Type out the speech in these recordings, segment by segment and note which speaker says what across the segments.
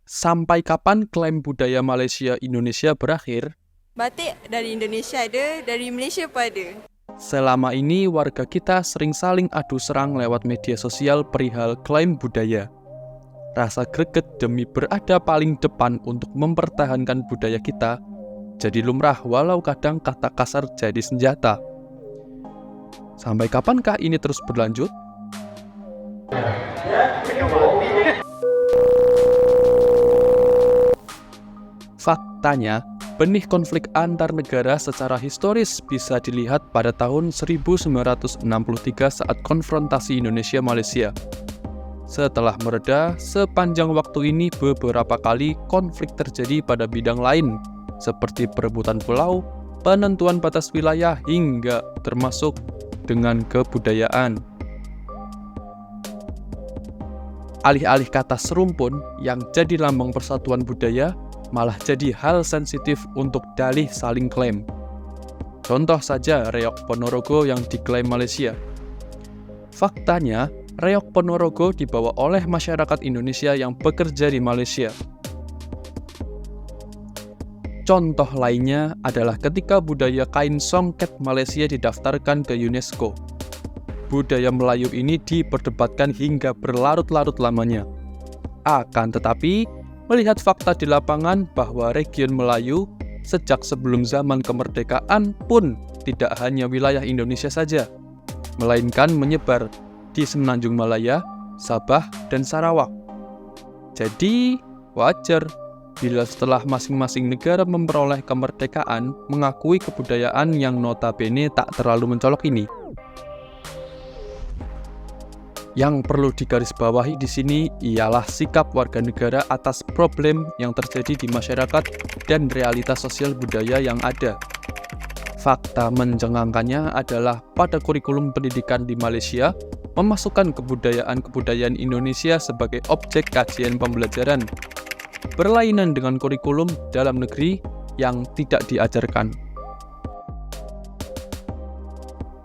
Speaker 1: Sampai kapan klaim budaya Malaysia Indonesia berakhir?
Speaker 2: Batik dari Indonesia ada, dari Malaysia pun ada.
Speaker 1: Selama ini warga kita sering saling adu serang lewat media sosial perihal klaim budaya. Rasa greget demi berada paling depan untuk mempertahankan budaya kita jadi lumrah, walau kadang kata kasar jadi senjata. Sampai kapankah ini terus berlanjut? Faktanya, benih konflik antar negara secara historis bisa dilihat pada tahun 1963 saat konfrontasi Indonesia-Malaysia. Setelah mereda, sepanjang waktu ini beberapa kali konflik terjadi pada bidang lain, seperti perebutan pulau, penentuan batas wilayah, hingga termasuk dengan kebudayaan. Alih-alih kata serumpun yang jadi lambang persatuan budaya, malah jadi hal sensitif untuk dalih saling klaim. Contoh saja Reok Ponorogo yang diklaim Malaysia. Faktanya, Reok Ponorogo dibawa oleh masyarakat Indonesia yang bekerja di Malaysia. Contoh lainnya adalah ketika budaya kain songket Malaysia didaftarkan ke UNESCO. Budaya Melayu ini diperdebatkan hingga berlarut-larut lamanya. Akan tetapi, melihat fakta di lapangan bahwa region Melayu sejak sebelum zaman kemerdekaan pun tidak hanya wilayah Indonesia saja, melainkan menyebar di Semenanjung Malaya, Sabah, dan Sarawak. Jadi, wajar bila setelah masing-masing negara memperoleh kemerdekaan mengakui kebudayaan yang notabene tak terlalu mencolok ini. Yang perlu digarisbawahi di sini ialah sikap warga negara atas problem yang terjadi di masyarakat dan realitas sosial budaya yang ada. Fakta mencengangkannya adalah pada kurikulum pendidikan di Malaysia, memasukkan kebudayaan-kebudayaan Indonesia sebagai objek kajian pembelajaran, berlainan dengan kurikulum dalam negeri yang tidak diajarkan.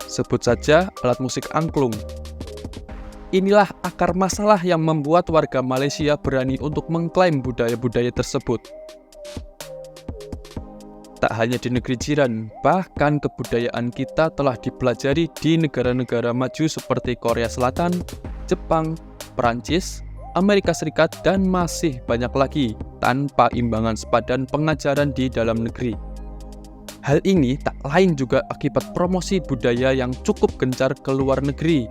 Speaker 1: Sebut saja alat musik angklung. Inilah akar masalah yang membuat warga Malaysia berani untuk mengklaim budaya-budaya tersebut. Tak hanya di negeri jiran, bahkan kebudayaan kita telah dipelajari di negara-negara maju seperti Korea Selatan, Jepang, Perancis, Amerika Serikat, dan masih banyak lagi tanpa imbangan sepadan pengajaran di dalam negeri. Hal ini tak lain juga akibat promosi budaya yang cukup gencar ke luar negeri.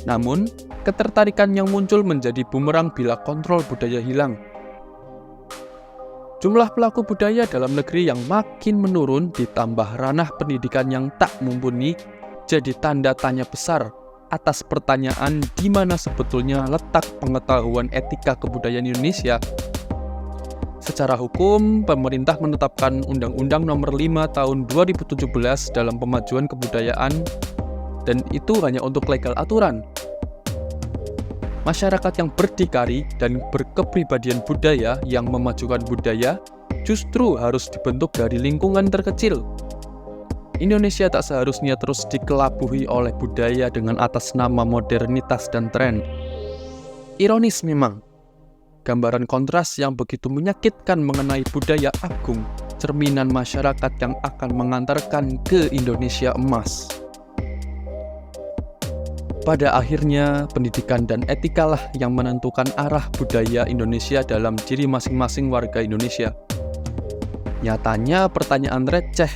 Speaker 1: Namun, ketertarikan yang muncul menjadi bumerang bila kontrol budaya hilang. Jumlah pelaku budaya dalam negeri yang makin menurun ditambah ranah pendidikan yang tak mumpuni jadi tanda tanya besar atas pertanyaan di mana sebetulnya letak pengetahuan etika kebudayaan Indonesia. Secara hukum, pemerintah menetapkan Undang-Undang Nomor 5 Tahun 2017 dalam pemajuan kebudayaan, dan itu hanya untuk legal aturan. Masyarakat yang berdikari dan berkepribadian budaya yang memajukan budaya justru harus dibentuk dari lingkungan terkecil. Indonesia tak seharusnya terus dikelabuhi oleh budaya dengan atas nama modernitas dan tren. Ironis memang, gambaran kontras yang begitu menyakitkan mengenai budaya agung, cerminan masyarakat yang akan mengantarkan ke Indonesia emas. Pada akhirnya, pendidikan dan etikalah yang menentukan arah budaya Indonesia dalam diri masing-masing warga Indonesia. Nyatanya pertanyaan receh,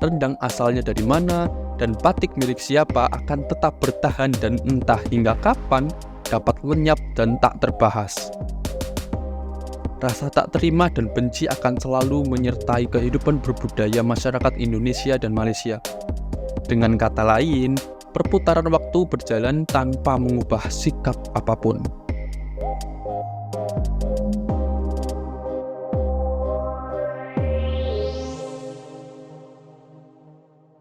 Speaker 1: rendang asalnya dari mana, dan batik milik siapa akan tetap bertahan dan entah hingga kapan dapat lenyap dan tak terbahas. Rasa tak terima dan benci akan selalu menyertai kehidupan berbudaya masyarakat Indonesia dan Malaysia. Dengan kata lain, perputaran waktu berjalan tanpa mengubah sikap apapun.